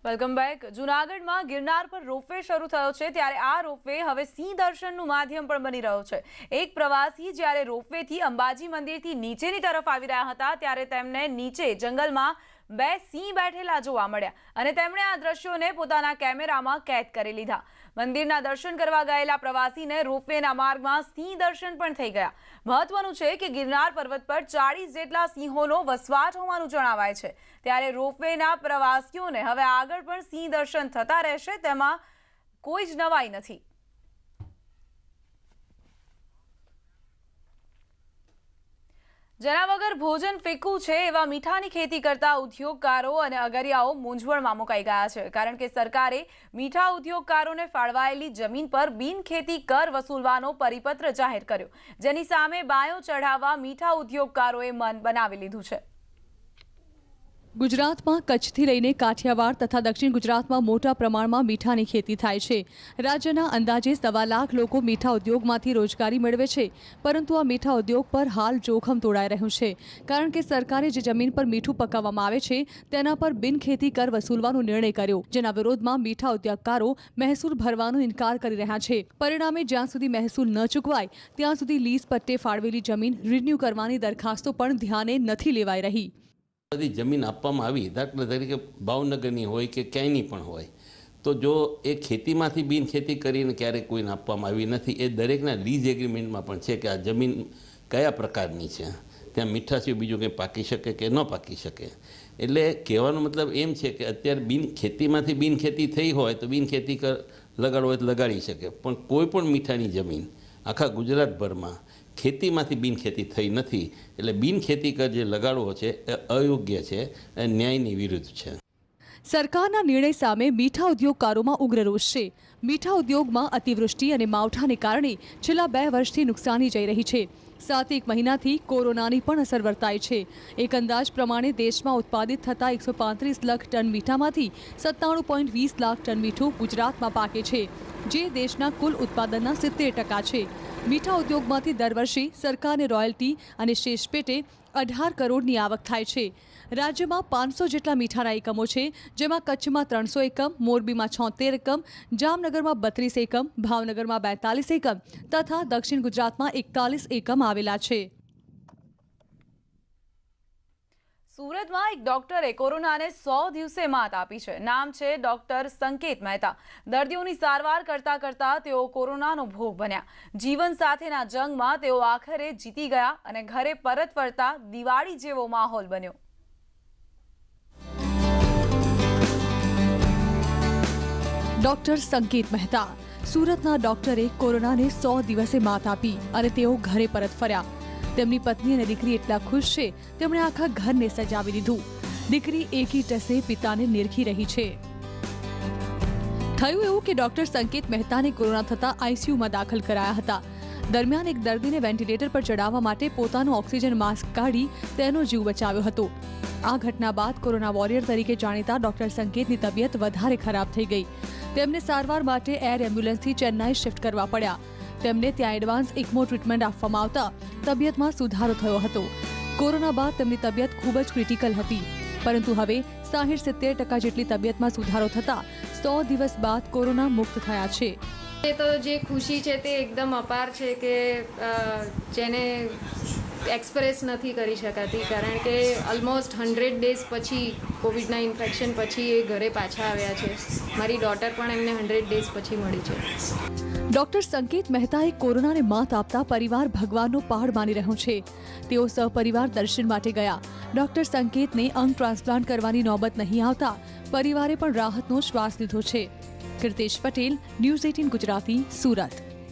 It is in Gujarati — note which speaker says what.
Speaker 1: Welcome back. જૂનાગઢમાં ગિરનાર પર રોપવે શરૂ થયો છે ત્યારે આ રોપવે હવે સિંહ દર્શનનું માધ્યમ પણ બની રહ્યો છે। એક પ્રવાસી જ્યારે રોપવેથી અંબાજી મંદિરથી નીચેની તરફ આવી રહ્યા હતા ત્યારે તેમને નીચે જંગલમાં બે સિંહ બેઠેલા જોવા મળ્યા અને તેમણે આ દ્રશ્યોને પોતાના કેમેરામાં કેદ કરી લીધા। મંદિરના દર્શન કરવા ગયેલા પ્રવાસીને રોપવેના માર્ગમાં સિંહ દર્શન પણ થઈ ગયા। મહત્વનું છે કે ગિરનાર પર્વત પર 40 જેટલા સિંહોનો વસવાટ હોવાનું જણાવાય છે ત્યારે રોપવેના પ્રવાસીઓને હવે આગળ પણ સિંહ દર્શન થતા રહેશે તેમાં કોઈ જ નવાઈ નથી। જેના વગર ભોજન ફીકું છે એવા મીઠાની ખેતી કરતા ઉદ્યોગકારો અને અગરિયાઓ મૂંઝવણમાં મુકાઈ ગયા છે કારણ કે સરકારે મીઠા ઉદ્યોગકારોને ફાળવાયેલી જમીન પર બિનખેતી કર વસૂલવાનો પરિપત્ર જાહેર કર્યો જેની સામે બાયો ચઢાવવા મીઠા ઉદ્યોગકારોએ મન બનાવી લીધું છે।
Speaker 2: ગુજરાતમાં કચ્છથી લઈને કાઠિયાવાડ તથા દક્ષિણ ગુજરાતમાં મોટા પ્રમાણમાં મીઠાની ખેતી થાય છે। રાજ્યના અંદાજે 1.25 લાખ લોકો મીઠા ઉદ્યોગમાંથી રોજગારી મેળવે છે પરંતુ આ મીઠા ઉદ્યોગ પર હાલ જોખમ તોડાઈ રહ્યું છે કારણ કે સરકારે જે જમીન પર મીઠું પકાવવામાં આવે છે તેના પર બિનખેતી કર વસૂલવાનો નિર્ણય કર્યો જેના વિરોધમાં મીઠા ઉદ્યોગકારો મહેસૂલ ભરવાનો ઇનકાર કરી રહ્યા છે। પરિણામે જ્યાં સુધી મહેસૂલ ન ચૂકવાય ત્યાં સુધી લીઝ પટ્ટે ફાળવેલી જમીન રિન્યૂ કરવાની દરખાસ્તો પણ ધ્યાને નથી લેવાઈ રહી।
Speaker 3: બધી જમીન આપવામાં આવી, દાખલા તરીકે ભાવનગરની હોય કે ક્યાંયની પણ હોય, તો જો એ ખેતીમાંથી બિનખેતી કરીને ક્યારેય કોઈને આપવામાં આવી નથી। એ દરેકના લીઝ એગ્રીમેન્ટમાં પણ છે કે આ જમીન કયા પ્રકારની છે, ત્યાં મીઠા સિવાય બીજું કંઈ પાકી શકે કે ન પાકી શકે। એટલે કહેવાનો મતલબ એમ છે કે અત્યારે ખેતીમાંથી બિનખેતી થઈ હોય તો બિનખેતી લગાડવો હોય તો લગાડી શકે, પણ કોઈ પણ મીઠાની જમીન આખા ગુજરાતભરમાં ખેતીમાંથી બિનખેતી થઈ નથી। એટલે બિનખેતી કર જે લગાડવો છે એ અયોગ્ય છે, એ ન્યાયની વિરુદ્ધ છે।
Speaker 2: સરકારના નિર્ણય સામે મીઠા ઉદ્યોગકારોમાં ઉગ્ર રોષ છે। મીઠા ઉદ્યોગમાં અતિવૃષ્ટિ અને માવઠાને કારણે છેલ્લા 2 વર્ષથી નુકસાની જઈ રહી છે। 7 મહિનાથી કોરોનાની પણ અસર વર્તાય છે। એક અંદાજ પ્રમાણે દેશમાં ઉત્પાદિત થતા 135 લાખ ટન મીઠામાંથી 97.20 લાખ ટન મીઠું ગુજરાતમાં પાકે છે જે દેશના કુલ ઉત્પાદનના 70% છે। મીઠા ઉદ્યોગમાંથી દર વર્ષે સરકારને રોયલ્ટી અને શેષ પેટે 18 કરોડની આવક થાય છે। રાજ્યમાં 500 જેટલા મીઠાના એકમો છે જેમાં કચ્છમાં 300 એકમ, મોરબીમાં 76 એકમ, જામનગરમાં 32 એકમ, ભાવનગરમાં 42 એકમ તથા દક્ષિણ ગુજરાતમાં 41 એકમ આવેલા છે।
Speaker 1: સુરતમાં એક ડોક્ટરે કોરોનાને 100 દિવસે માત આપી છે। નામ છે ડોક્ટર સંકેત મહેતા। દર્દીઓની સારવાર કરતા કરતા તેઓ કોરોનાનો ભોગ બન્યા। જીવન સાથેના જંગમાં તેઓ આખરે જીતી ગયા અને ઘરે પરત ફરતા દિવાળી જેવો માહોલ બન્યો।
Speaker 2: ડોક્ટર સંકેત મહેતા સુરતના ડોક્ટરે કોરોનાને 100 દિવસે માત આપી અને તેઓ ઘરે પરત ફર્યા। તેમની પત્ની અને દીકરી એટલા ખુશ છે તેમણે આખા ઘરને સજાવી દીધું। દીકરી એકી ટસે પિતાને નિરખી રહી છે। થયું એવું કે ડોક્ટર સંકેત મહેતાને કોરોના થતા આઈસીયુમાં દાખલ કરાયા હતા। દરમિયાન એક દર્દીને વેન્ટિલેટર પર ચડાવવા માટે પોતાનું ઓક્સિજન માસ્ક કાઢી તેનો જીવ બચાવ્યો હતો। આ ઘટના બાદ કોરોના વોરિયર તરીકે જાણીતા ડોક્ટર સંકેતની તબિયત વધારે ખરાબ થઈ ગઈ। તેમને સારવાર માટે એર એમ્બ્યુલન્સથી ચેન્નાઈ શિફ્ટ કરવા પડ્યા। તેમને ત્યાં એડવાન્સ ઇકમો ટ્રીટમેન્ટ આપવામાં આવતા તબિયતમાં સુધારો થયો હતો। કોરોના બાદ તેમની તબિયત ખૂબ જ ક્રિટિકલ હતી પરંતુ હવે 60-70% જેટલી તબિયતમાં સુધારો થતા 100 દિવસ બાદ કોરોના મુક્ત થયા છે।
Speaker 4: એ તો જે ખુશી છે તે એકદમ અપાર છે કે જેને એક્સપ્રેસ નથી કરી શકાતી કારણ કે ઓલમોસ્ટ 100 ડેઝ પછી કોવિડના ઇન્ફેક્શન પછી એ ઘરે પાછા આવ્યા છે। મારી ડોટર પણ એમને 100 ડેઝ પછી મળી છે।
Speaker 2: ડોક્ટર સંકેત મહેતાએ કોરોનાને માત આપતા પરિવાર ભગવાનનો પહાડ માની રહ્યો છે। તેઓ સહપરિવાર દર્શન માટે ગયા। ડોક્ટર સંકેતને અંગ ટ્રાન્સપ્લાન્ટ કરવાની નોબત નહીં આવતા પરિવારે પણ રાહતનો શ્વાસ લીધો છે। કીર્તેશ પટેલ, ન્યૂઝ 18 ગુજરાતી, સુરત।